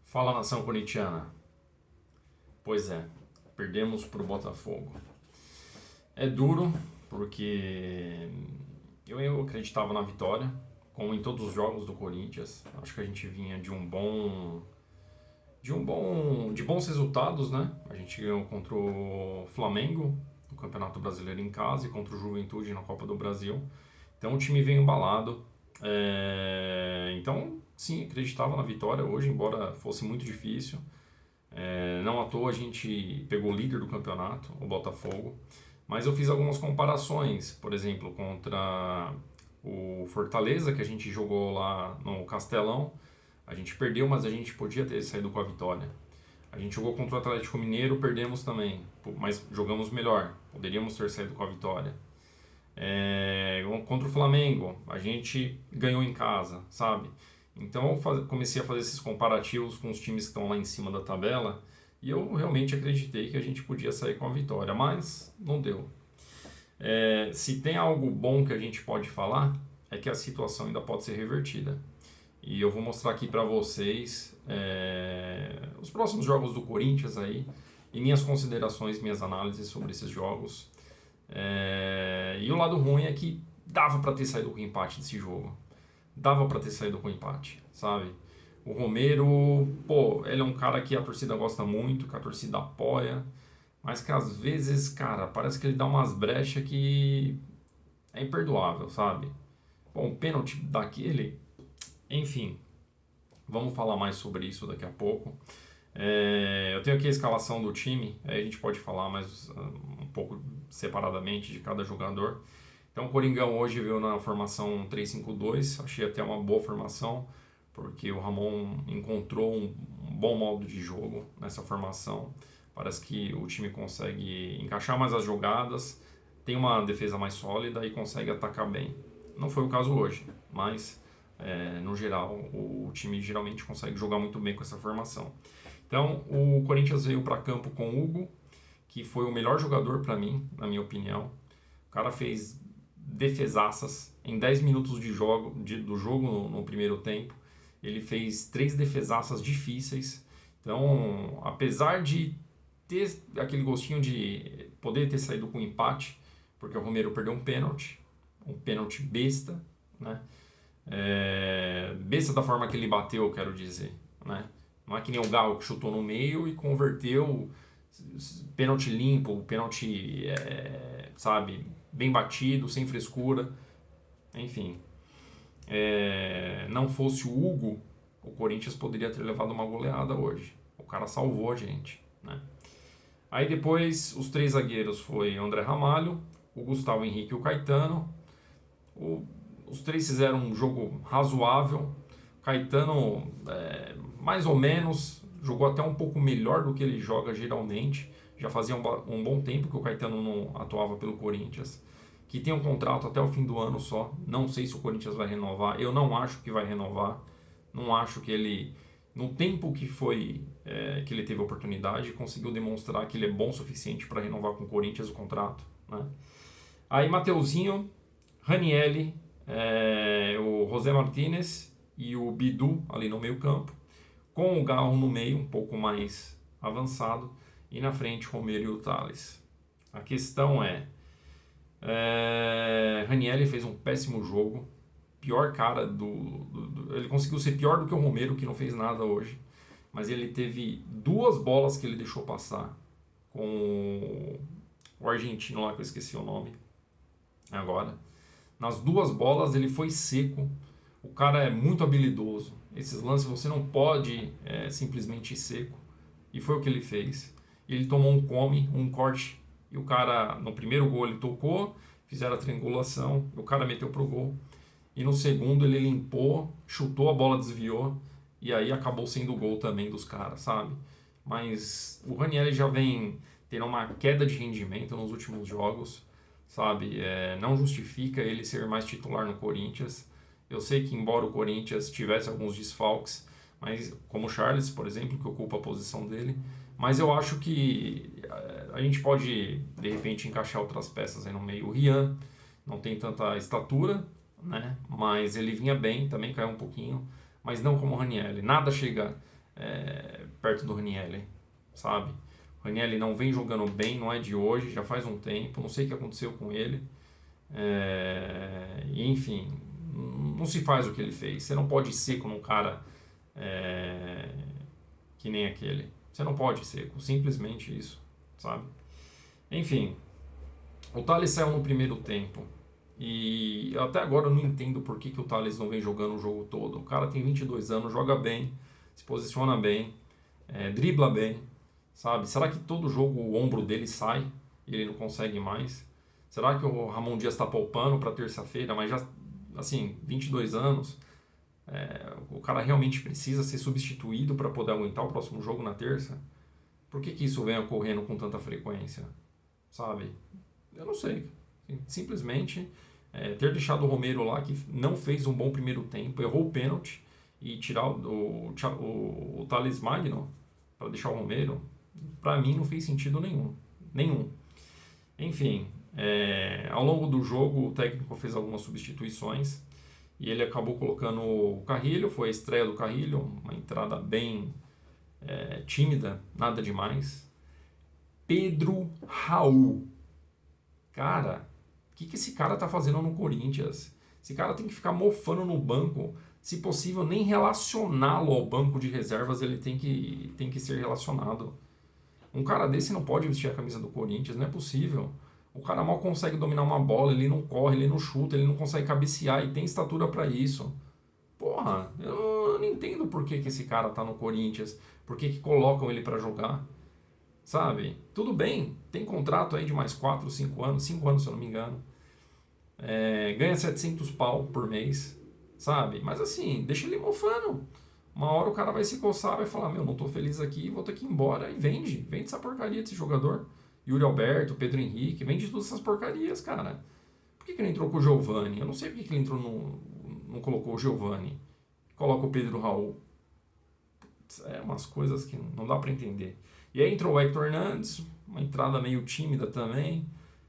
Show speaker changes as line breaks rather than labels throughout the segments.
Fala, nação corintiana. Pois é, perdemos para o Botafogo. É duro porque eu acreditava na vitória, como em todos os jogos do Corinthians. Acho que a gente vinha de bons resultados, né? A gente ganhou contra o Flamengo no Campeonato Brasileiro em casa e contra o Juventude na Copa do Brasil. Então o time veio embalado. Então, sim, acreditava na vitória hoje, embora fosse muito difícil. Não à toa a gente pegou o líder do campeonato, o Botafogo. Mas eu fiz algumas comparações, por exemplo, contra o Fortaleza, que a gente jogou lá no Castelão. A gente perdeu, mas a gente podia ter saído com a vitória. A gente jogou contra o Atlético Mineiro, perdemos também, mas jogamos melhor. Poderíamos ter saído com a vitória. Contra o Flamengo, a gente ganhou em casa, sabe? Então eu comecei a fazer esses comparativos com os times que estão lá em cima da tabela e eu realmente acreditei que a gente podia sair com a vitória, mas não deu. Se tem algo bom que a gente pode falar, é que a situação ainda pode ser revertida. E eu vou mostrar aqui para vocês os próximos jogos do Corinthians aí e minhas considerações, minhas análises sobre esses jogos. E o lado ruim é que dava para ter saído com o empate desse jogo. Dava para ter saído com o empate, sabe? O Romero, pô, ele é um cara que a torcida gosta muito, que a torcida apoia, mas que às vezes, cara, parece que ele dá umas brechas que é imperdoável, sabe? Bom, um pênalti daquele, enfim, vamos falar mais sobre isso daqui a pouco. Eu tenho aqui a escalação do time, aí a gente pode falar mais um pouco separadamente de cada jogador. Então o Coringão hoje veio na formação 3-5-2, achei até uma boa formação, porque o Ramon encontrou um bom modo de jogo nessa formação. Parece que o time consegue encaixar mais as jogadas, tem uma defesa mais sólida e consegue atacar bem. Não foi o caso hoje, mas no geral o time geralmente consegue jogar muito bem com essa formação. Então o Corinthians veio para campo com o Hugo, que foi o melhor jogador para mim, na minha opinião. O cara fez defesaças em 10 minutos do jogo no primeiro tempo. Ele fez 3 defesaças difíceis. Então, apesar de ter aquele gostinho de poder ter saído com empate, porque o Romero perdeu um pênalti besta, né? Besta da forma que ele bateu, quero dizer, né? Não é que nem o Galo que chutou no meio e converteu pênalti limpo, pênalti, sabe, bem batido, sem frescura. Enfim, não fosse o Hugo, o Corinthians poderia ter levado uma goleada hoje. O cara salvou a gente, né? Aí depois os 3 zagueiros foi o André Ramalho, o Gustavo Henrique e o Caetano. Os 3 fizeram um jogo razoável. Caetano, mais ou menos, jogou até um pouco melhor do que ele joga geralmente. Já fazia um bom tempo que o Caetano não atuava pelo Corinthians, que tem um contrato até o fim do ano só. Não sei se o Corinthians vai renovar. Eu não acho que vai renovar. Não acho que ele, no tempo que foi que ele teve a oportunidade, conseguiu demonstrar que ele é bom o suficiente para renovar com o Corinthians o contrato, né? Aí Mateuzinho, Ranielli, o José Martinez e o Bidu ali no meio campo, com o Garro no meio, um pouco mais avançado, e na frente Romero e o Thales. A questão Ranielli fez um péssimo jogo, pior cara ele conseguiu ser pior do que o Romero, que não fez nada hoje, mas ele teve 2 bolas que ele deixou passar com o argentino lá, que eu esqueci o nome agora. Nas 2 bolas ele foi seco. O cara é muito habilidoso. Esses lances você não pode simplesmente ir seco. E foi o que ele fez. Ele tomou um corte, e o cara, no primeiro gol ele tocou, fizeram a triangulação, o cara meteu pro gol. E no segundo ele limpou, chutou, a bola desviou, e aí acabou sendo o gol também dos caras, sabe? Mas o Ranieri já vem tendo uma queda de rendimento nos últimos jogos, sabe? Não justifica ele ser mais titular no Corinthians. Eu sei que, embora o Corinthians tivesse alguns desfalques, mas como o Charles, por exemplo, que ocupa a posição dele, mas eu acho que a gente pode, de repente, encaixar outras peças aí no meio. O Rian não tem tanta estatura, né? Mas ele vinha bem, também caiu um pouquinho, mas não como o Ranieri. Nada chega perto do Ranieri, sabe? O Ranieri não vem jogando bem, não é de hoje, já faz um tempo, não sei o que aconteceu com ele. E, enfim, não se faz o que ele fez. Você não pode ser como um cara é, que nem aquele. Você não pode ser, simplesmente isso, sabe? Enfim, o Thales saiu no primeiro tempo. E até agora eu não entendo por que o Thales não vem jogando o jogo todo. O cara tem 22 anos, joga bem, se posiciona bem, dribla bem, sabe? Será que todo jogo o ombro dele sai e ele não consegue mais? Será que o Ramon Dias está poupando para terça-feira? Mas já, assim, 22 anos, o cara realmente precisa ser substituído para poder aguentar o próximo jogo na terça? Por que isso vem ocorrendo com tanta frequência? Sabe? Eu não sei. Simplesmente ter deixado o Romero lá, que não fez um bom primeiro tempo, errou o pênalti, e tirar o Thales Magno para deixar o Romero, para mim não fez sentido nenhum. Nenhum. Enfim, ao longo do jogo o técnico fez algumas substituições e ele acabou colocando o Carrilho, foi a estreia do Carrilho, uma entrada bem tímida, nada demais. Pedro Raul. Cara, o que esse cara tá fazendo no Corinthians? Esse cara tem que ficar mofando no banco. Se possível, nem relacioná-lo ao banco de reservas ele tem que ser relacionado. Um cara desse não pode vestir a camisa do Corinthians, não é possível. O cara mal consegue dominar uma bola, ele não corre, ele não chuta, ele não consegue cabecear e tem estatura para isso. Porra, eu não entendo por que esse cara tá no Corinthians, por que colocam ele para jogar, sabe? Tudo bem, tem contrato aí de mais 4, 5 anos, 5 anos se eu não me engano. Ganha 700 pau por mês, sabe? Mas assim, deixa ele mofando. Uma hora o cara vai se coçar, vai falar, meu, não tô feliz aqui, vou ter que ir embora, e vende essa porcaria desse jogador. Yuri Alberto, Pedro Henrique, vende todas essas porcarias, cara. Por que ele entrou com o Giovani? Eu não sei por que ele entrou não colocou o Giovani. Coloca o Pedro Raul. Umas coisas que não dá pra entender. E aí entrou o Hector Hernandes, uma entrada meio tímida também,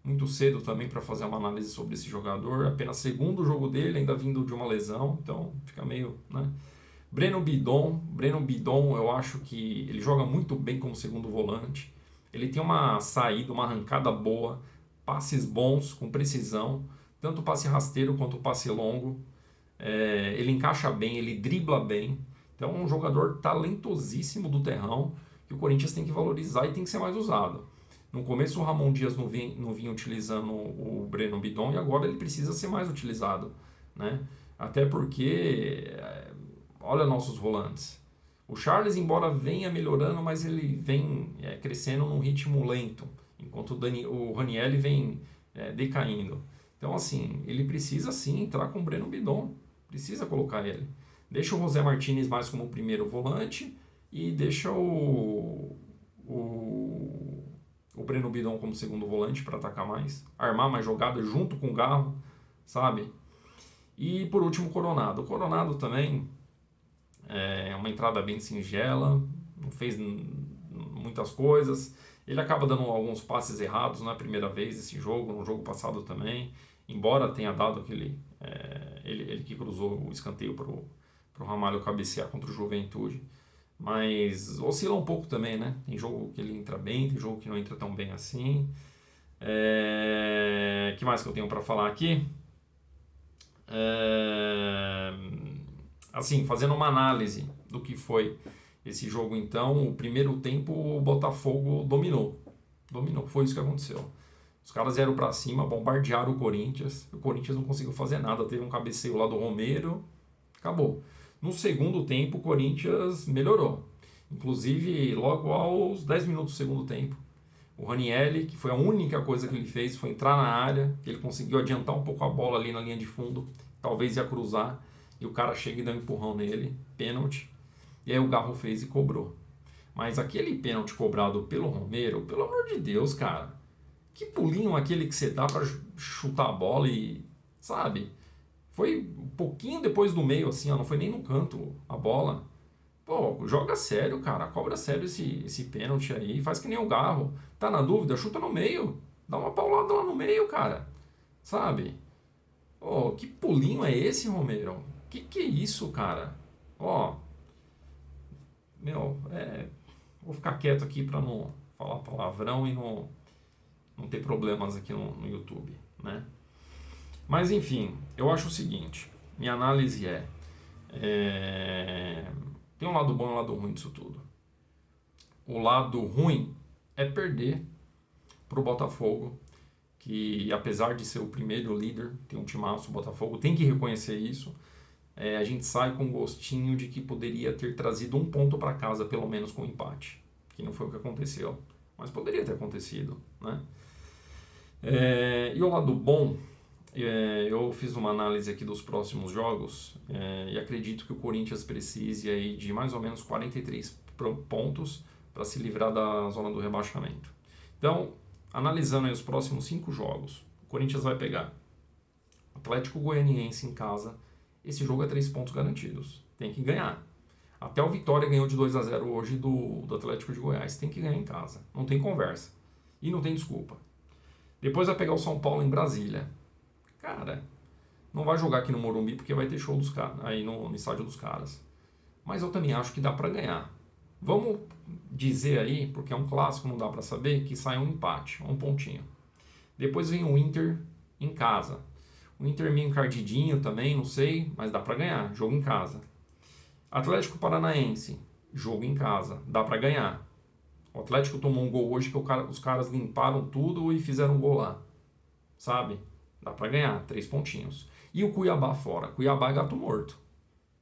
muito cedo também para fazer uma análise sobre esse jogador, apenas segundo jogo dele, ainda vindo de uma lesão, então fica meio, né? Breno Bidon, eu acho que ele joga muito bem como segundo volante. Ele tem uma saída, uma arrancada boa, passes bons, com precisão, tanto o passe rasteiro quanto o passe longo. Ele encaixa bem, ele dribla bem. Então é um jogador talentosíssimo do terrão que o Corinthians tem que valorizar e tem que ser mais usado. No começo o Ramon Dias não vinha utilizando o Breno Bidon e agora ele precisa ser mais utilizado, né? Até porque olha nossos volantes. O Charles, embora venha melhorando, mas ele vem crescendo num ritmo lento, enquanto o Ranieri vem decaindo. Então, assim, ele precisa sim entrar com o Breno Bidon, precisa colocar ele. Deixa o José Martinez mais como primeiro volante e deixa o Breno Bidon como segundo volante para atacar mais, armar mais jogada junto com o Garro, sabe? E por último, o Coronado. O Coronado também é uma entrada bem singela, não fez muitas coisas. Ele acaba dando alguns passes errados na primeira vez esse jogo, no jogo passado também, embora tenha dado aquele. Ele que cruzou o escanteio para o Ramalho cabecear contra o Juventude. Mas oscila um pouco também, né? Tem jogo que ele entra bem, tem jogo que não entra tão bem assim. Que mais que eu tenho para falar aqui? Assim, fazendo uma análise do que foi esse jogo, então, o primeiro tempo o Botafogo dominou, foi isso que aconteceu. Os caras vieram para cima, bombardearam o Corinthians não conseguiu fazer nada, teve um cabeceio lá do Romero, acabou. No segundo tempo o Corinthians melhorou, inclusive logo aos 10 minutos do segundo tempo. O Ranieri, que foi a única coisa que ele fez, foi entrar na área, ele conseguiu adiantar um pouco a bola ali na linha de fundo, talvez ia cruzar, e o cara chega e dá um empurrão nele, pênalti, e aí o Garro fez e cobrou. Mas aquele pênalti cobrado pelo Romero, pelo amor de Deus, cara, que pulinho aquele que você dá pra chutar a bola e, sabe, foi um pouquinho depois do meio, assim, ó, não foi nem no canto a bola. Pô, joga sério, cara, cobra sério esse pênalti aí, faz que nem o Garro. Tá na dúvida? Chuta no meio, dá uma paulada lá no meio, cara, sabe? Ó, que pulinho é esse, Romero? Que é isso, cara? Ó, vou ficar quieto aqui para não falar palavrão e não ter problemas aqui no YouTube, né? Mas enfim, eu acho o seguinte, minha análise tem um lado bom e um lado ruim disso tudo. O lado ruim é perder para o Botafogo, que apesar de ser o primeiro líder, tem um timaço, o Botafogo tem que reconhecer isso. A gente sai com gostinho de que poderia ter trazido um ponto para casa, pelo menos com empate, que não foi o que aconteceu, mas poderia ter acontecido, né? E o lado bom, eu fiz uma análise aqui dos próximos jogos e acredito que o Corinthians precise aí de mais ou menos 43 pontos para se livrar da zona do rebaixamento. Então, analisando aí os próximos 5 jogos, o Corinthians vai pegar Atlético Goianiense em casa. Esse jogo é 3 pontos garantidos. Tem que ganhar. Até o Vitória ganhou de 2-0 hoje do Atlético de Goiás. Tem que ganhar em casa. Não tem conversa. E não tem desculpa. Depois vai pegar o São Paulo em Brasília. Cara, não vai jogar aqui no Morumbi porque vai ter show dos caras aí no estádio dos caras. Mas eu também acho que dá pra ganhar. Vamos dizer aí, porque é um clássico, não dá pra saber, que sai um empate, um pontinho. Depois vem o Inter em casa. O Inter meio encardidinho também, não sei, mas dá pra ganhar, jogo em casa. Atlético Paranaense, jogo em casa, dá pra ganhar. O Atlético tomou um gol hoje que os caras limparam tudo e fizeram um gol lá, sabe? Dá pra ganhar, 3 pontinhos. E o Cuiabá fora, Cuiabá é gato morto.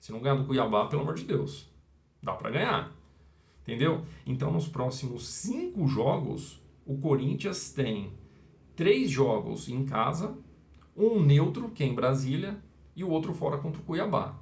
Se não ganhar do Cuiabá, pelo amor de Deus, dá pra ganhar, entendeu? Então nos próximos 5 jogos, o Corinthians tem 3 jogos em casa, um neutro, que é em Brasília, e o outro fora contra o Cuiabá.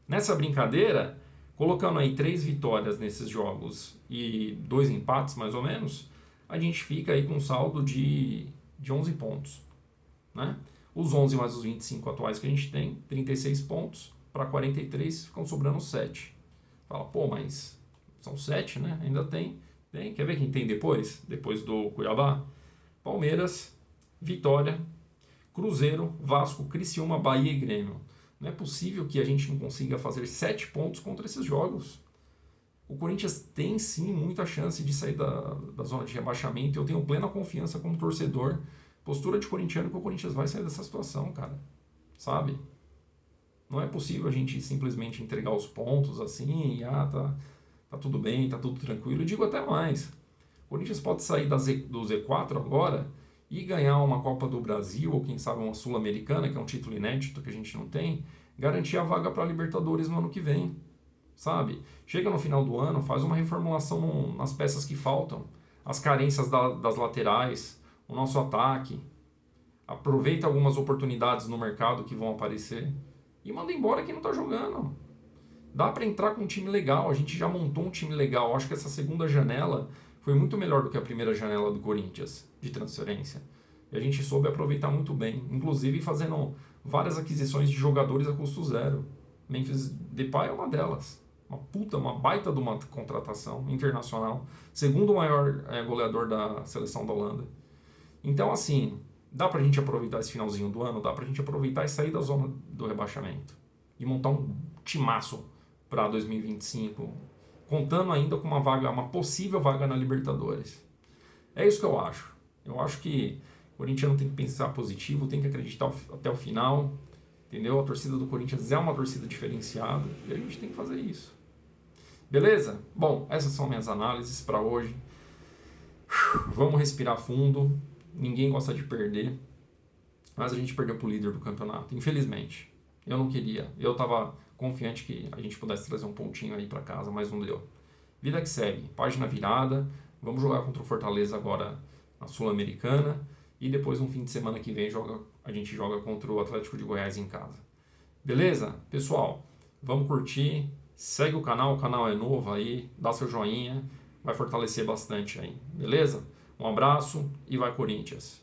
Nessa brincadeira, colocando aí 3 vitórias nesses jogos e 2 empates, mais ou menos, a gente fica aí com um saldo de 11 pontos. Né? Os 11 mais os 25 atuais que a gente tem, 36 pontos, para 43 ficam sobrando 7. Fala, pô, mas são 7, né? Ainda tem. Quer ver quem tem depois? Depois do Cuiabá? Palmeiras, Vitória, Cruzeiro, Vasco, Criciúma, Bahia e Grêmio. Não é possível que a gente não consiga fazer 7 pontos contra esses jogos. O Corinthians tem sim muita chance de sair da zona de rebaixamento. Eu tenho plena confiança como torcedor, postura de corintiano, que o Corinthians vai sair dessa situação, cara. Sabe? Não é possível a gente simplesmente entregar os pontos assim e tá tudo bem, tá tudo tranquilo. Eu digo até mais. O Corinthians pode sair do Z4 agora e ganhar uma Copa do Brasil, ou quem sabe uma Sul-Americana, que é um título inédito que a gente não tem, garantir a vaga para a Libertadores no ano que vem, sabe? Chega no final do ano, faz uma reformulação nas peças que faltam, as carências das laterais, o nosso ataque, aproveita algumas oportunidades no mercado que vão aparecer e manda embora quem não está jogando. Dá para entrar com um time legal, a gente já montou um time legal, acho que essa segunda janela foi muito melhor do que a primeira janela do Corinthians de transferência. E a gente soube aproveitar muito bem, inclusive fazendo várias aquisições de jogadores a custo zero. Memphis Depay é uma delas. Uma baita de uma contratação internacional. Segundo maior goleador da seleção da Holanda. Então, assim, dá pra gente aproveitar esse finalzinho do ano, dá pra gente aproveitar e sair da zona do rebaixamento. E montar um timaço para 2025, contando ainda com uma possível vaga na Libertadores. É isso que eu acho. Eu acho que o Corinthians tem que pensar positivo, tem que acreditar até o final, entendeu? A torcida do Corinthians é uma torcida diferenciada e a gente tem que fazer isso. Beleza? Bom, essas são minhas análises para hoje. Vamos respirar fundo. Ninguém gosta de perder, mas a gente perdeu pro líder do campeonato, infelizmente. Eu não queria. Eu estava confiante que a gente pudesse trazer um pontinho aí para casa, mas não deu. Vida que segue, página virada. Vamos jogar contra o Fortaleza agora na Sul-Americana e depois no fim de semana que vem a gente joga contra o Atlético de Goiás em casa. Beleza? Pessoal, vamos curtir, segue o canal é novo aí, dá seu joinha, vai fortalecer bastante aí, beleza? Um abraço e vai Corinthians!